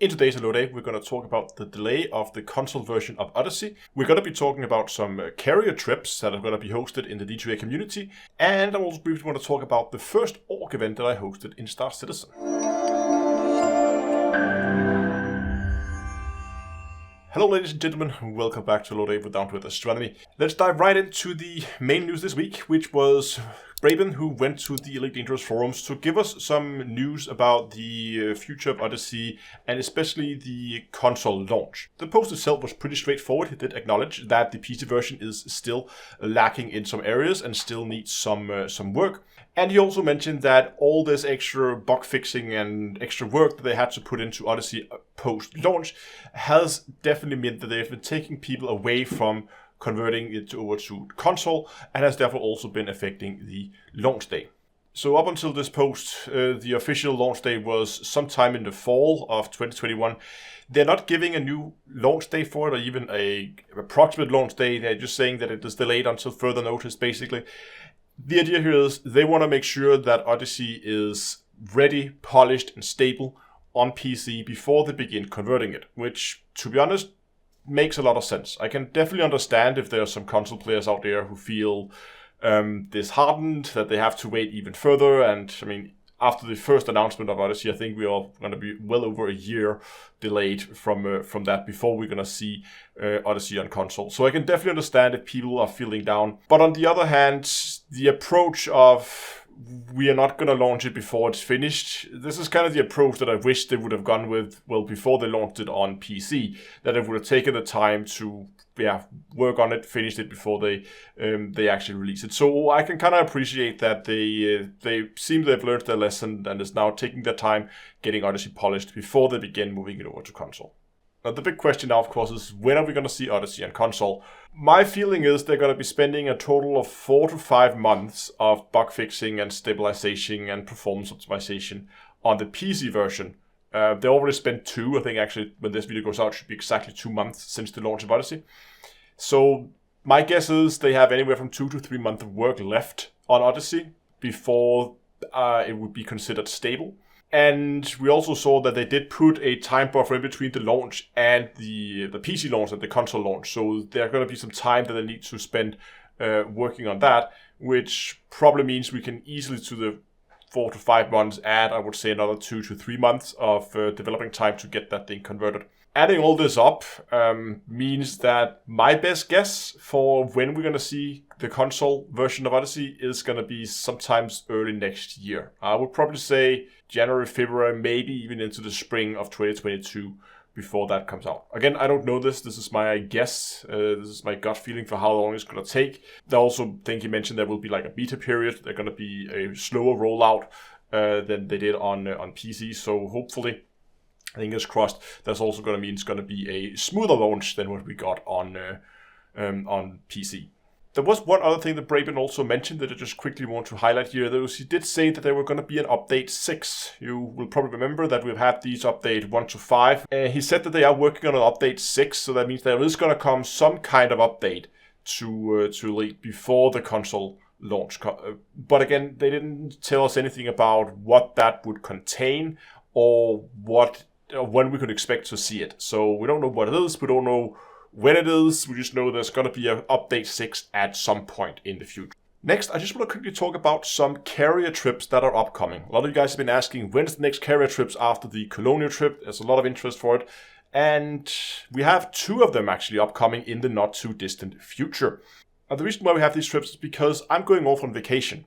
In today's Hello Day, we're going to talk about the delay of the console version of Odyssey. We're going to be talking about some carrier trips that are going to be hosted in the D2EA community. And I also briefly want to talk about the first org event that I hosted in Star Citizen. Hello ladies and gentlemen, welcome back to Hello Day with Down with Astronomy. Let's dive right into the main news this week, which was Braben, who went to the Elite Dangerous forums to give us some news about the future of Odyssey and especially the console launch. The post itself was pretty straightforward. He did acknowledge that the PC version is still lacking in some areas and still needs some work. And he also mentioned that all this extra bug fixing and extra work that they had to put into Odyssey post-launch has definitely meant that they've been taking people away from converting it over to console and has therefore also been affecting the launch day. So up until this post, the official launch day was sometime in the fall of 2021. They're not giving a new launch day for it or even an approximate launch day. They're just saying that it is delayed until further notice, basically. The idea here is they want to make sure that Odyssey is ready, polished, and stable on PC before they begin converting it, which, to be honest, makes a lot of sense. I can definitely understand if there are some console players out there who feel disheartened that they have to wait even further. And I mean, after the first announcement of Odyssey, I think we are going to be well over a year delayed from that before we're going to see Odyssey on console. So I can definitely understand if people are feeling down. But on the other hand, the approach of we are not going to launch it before it's finished. This is kind of the approach that I wish they would have gone with, well, before they launched it on PC. That it would have taken the time to work on it, finish it before they actually release it. So I can kind of appreciate that they seem to have learned their lesson and is now taking their time getting Odyssey polished before they begin moving it over to console. Now, the big question now, of course, is when are we going to see Odyssey on console? My feeling is they're going to be spending a total of 4 to 5 months of bug fixing and stabilization and performance optimization on the PC version. They already spent 2. I think actually when this video goes out, it should be exactly 2 months since the launch of Odyssey. So my guess is they have anywhere from 2 to 3 months of work left on Odyssey before it would be considered stable. And we also saw that they did put a time buffer in between the launch and the PC launch and the console launch. So there's going to be some time that they need to spend working on that, which probably means we can easily, to the 4 to 5 months, add, I would say, another 2 to 3 months of developing time to get that thing converted. Adding all this up means that my best guess for when we're going to see the console version of Odyssey is going to be sometimes early next year. I would probably say January, February, maybe even into the spring of 2022 before that comes out. Again, I don't know this. This is my guess. This is my gut feeling for how long it's going to take. I also think you mentioned there will be like a beta period. They're going to be a slower rollout than they did on PC. So hopefully, fingers crossed, that's also going to mean it's going to be a smoother launch than what we got on PC. There was one other thing that Braben also mentioned that I just quickly want to highlight here. He did say that there were going to be an update 6. You will probably remember that we've had these update 1 to 5. He said that they are working on an update 6, so that means there is going to come some kind of update to Elite before the console launch. But again, they didn't tell us anything about what that would contain or when we could expect to see it. So we don't know what it is. We don't know when it is. We just know there's going to be an update 6 at some point in the future. Next, I just want to quickly talk about some carrier trips that are upcoming. A lot of you guys have been asking, when's the next carrier trips after the Colonial trip? There's a lot of interest for it. And we have 2 of them actually upcoming in the not too distant future. The reason why we have these trips is because I'm going off on vacation.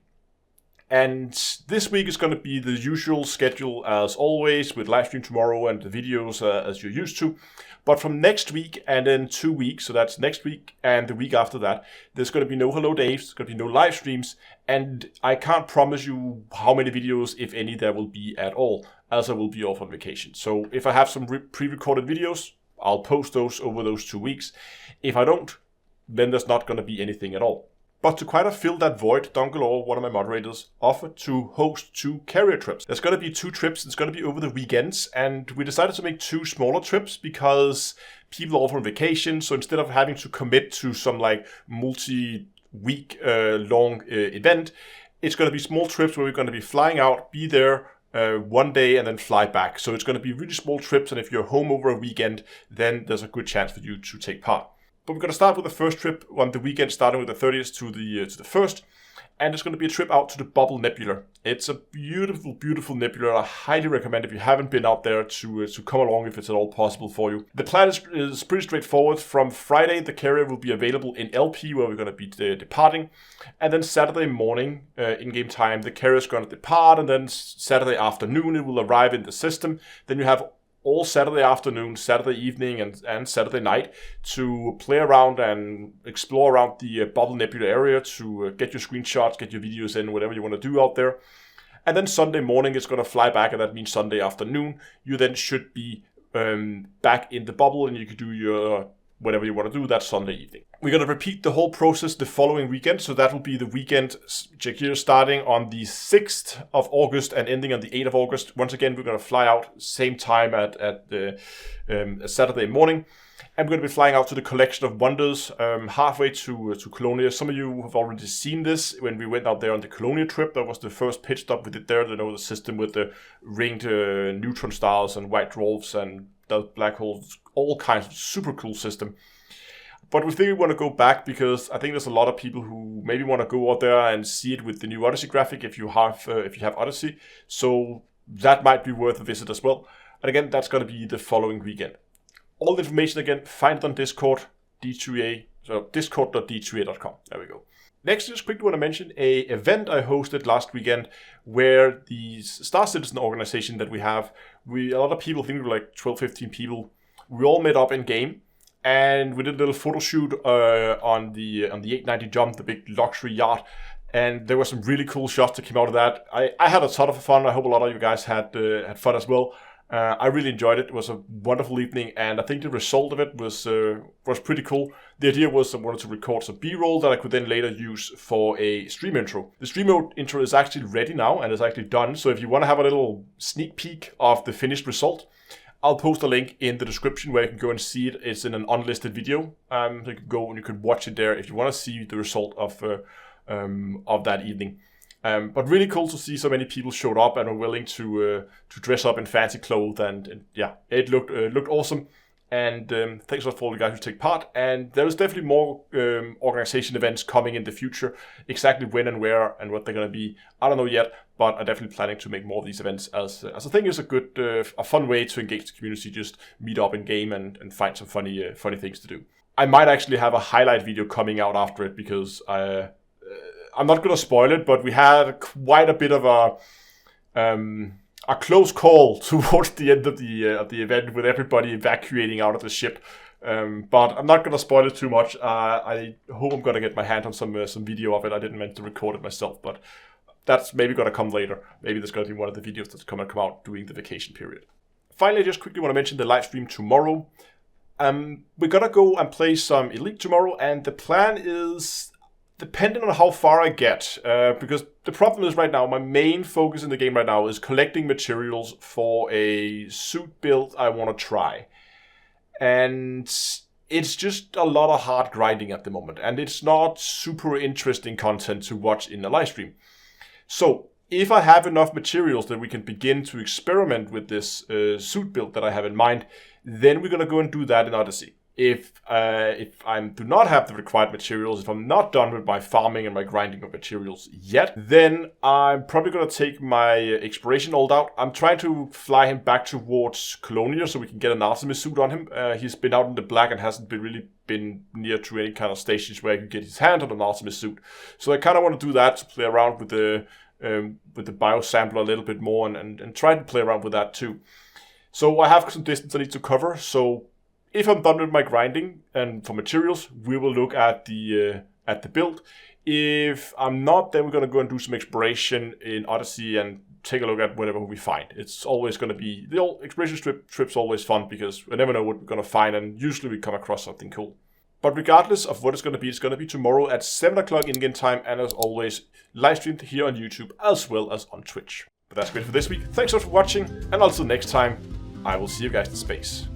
And this week is going to be the usual schedule as always, with live stream tomorrow and the videos as you're used to. But from next week and then 2 weeks, so that's next week and the week after that, there's going to be no Hello Days, there's going to be no live streams, and I can't promise you how many videos, if any, there will be at all, as I will be off on vacation. So if I have some pre-recorded videos, I'll post those over those 2 weeks. If I don't, then there's not going to be anything at all. But to kind of fill that void, Dongalore, one of my moderators, offered to host 2 carrier trips. There's going to be 2 trips. It's going to be over the weekends. And we decided to make 2 smaller trips because people are off on vacation. So instead of having to commit to some like multi-week long event, it's going to be small trips where we're going to be flying out, be there, one day and then fly back. So it's going to be really small trips, and if you're home over a weekend, then there's a good chance for you to take part. But we're going to start with the first trip on the weekend, starting with the 30th to the 1st. And it's going to be a trip out to the Bubble Nebula. It's a beautiful, beautiful nebula. I highly recommend, if you haven't been out there, to come along if it's at all possible for you. The plan is pretty straightforward. From Friday, the carrier will be available in LP, where we're going to be departing. And then Saturday morning, in-game time, the carrier is going to depart. And then Saturday afternoon, it will arrive in the system. Then you have all Saturday afternoon, Saturday evening, and Saturday night to play around and explore around the Bubble Nebula area, to get your screenshots, get your videos in, whatever you want to do out there. And then Sunday morning it's going to fly back, and that means Sunday afternoon you then should be back in the bubble, and you can do your whatever you want to do that Sunday evening. We're going to repeat the whole process the following weekend, so that will be the weekend, check here, starting on the 6th of August and ending on the 8th of August. Once again, we're going to fly out same time at Saturday morning, and we're going to be flying out to the Collection of Wonders, halfway to Colonia. Some of you have already seen this when we went out there on the Colonia trip. That was the first pit stop we did there. You know, the system with the ringed neutron stars and white dwarfs and the black holes, all kinds of super cool system. But we think we want to go back because I think there's a lot of people who maybe want to go out there and see it with the new Odyssey graphic if you have Odyssey. So that might be worth a visit as well. And again, that's going to be the following weekend. All the information again, find it on Discord, D2EA, so discord.d2ea.com. There we go. Next, just quickly want to mention a event I hosted last weekend where the Star Citizen organization that we have, a lot of people, I think we were like 12, 15 people, we all met up in game. And we did a little photo shoot on the 890 Jump, the big luxury yacht. And there were some really cool shots that came out of that. I had a ton of fun. I hope a lot of you guys had fun as well. I really enjoyed it. It was a wonderful evening, and I think the result of it was pretty cool. The idea was I wanted to record some B-roll that I could then later use for a stream intro. The stream intro is actually ready now and is actually done. So if you want to have a little sneak peek of the finished result, I'll post a link in the description where you can go and see it. It's in an unlisted video. So you can go and you can watch it there if you want to see the result of that evening. But really cool to see so many people showed up and were willing to dress up in fancy clothes, and yeah, it looked awesome. And thanks a lot for all the guys who take part. And there's definitely more organization events coming in the future. Exactly when and where and what they're going to be, I don't know yet. But I'm definitely planning to make more of these events, as I think it's a good, a fun way to engage the community. Just meet up in game and find some funny things to do. I might actually have a highlight video coming out after it, because I'm not going to spoil it, but we had quite a bit of a close call towards the end of the event, with everybody evacuating out of the ship. But I'm not going to spoil it too much. I hope I'm going to get my hand on some video of it. I didn't meant to record it myself, but that's maybe going to come later. Maybe there's going to be one of the videos that's going to come out during the vacation period. Finally, I just quickly want to mention the live stream tomorrow. We're going to go and play some Elite tomorrow, and the plan is, depending on how far I get, because the problem is right now, my main focus in the game right now is collecting materials for a suit build I want to try. And it's just a lot of hard grinding at the moment, and it's not super interesting content to watch in a live stream. So if I have enough materials that we can begin to experiment with this suit build that I have in mind, then we're going to go and do that in Odyssey. If I do not have the required materials, if I'm not done with my farming and my grinding of materials yet, then I'm probably going to take my exploration old out. I'm trying to fly him back towards Colonia so we can get an Artemis suit on him. He's been out in the black and hasn't really been near to any kind of stations where he can get his hand on an Artemis suit. So I kind of want to do that, to play around with the biosampler a little bit more and try to play around with that too. So I have some distance I need to cover, so if I'm done with my grinding and for materials, we will look at the build. If I'm not, then we're going to go and do some exploration in Odyssey and take a look at whatever we find. It's always going to be, the old exploration trip's always fun because we never know what we're going to find, and usually we come across something cool. But regardless of what it's going to be tomorrow at 7 o'clock in-game time, and as always, live streamed here on YouTube as well as on Twitch. But that's great for this week. Thanks a lot for watching, and until next time, I will see you guys in space.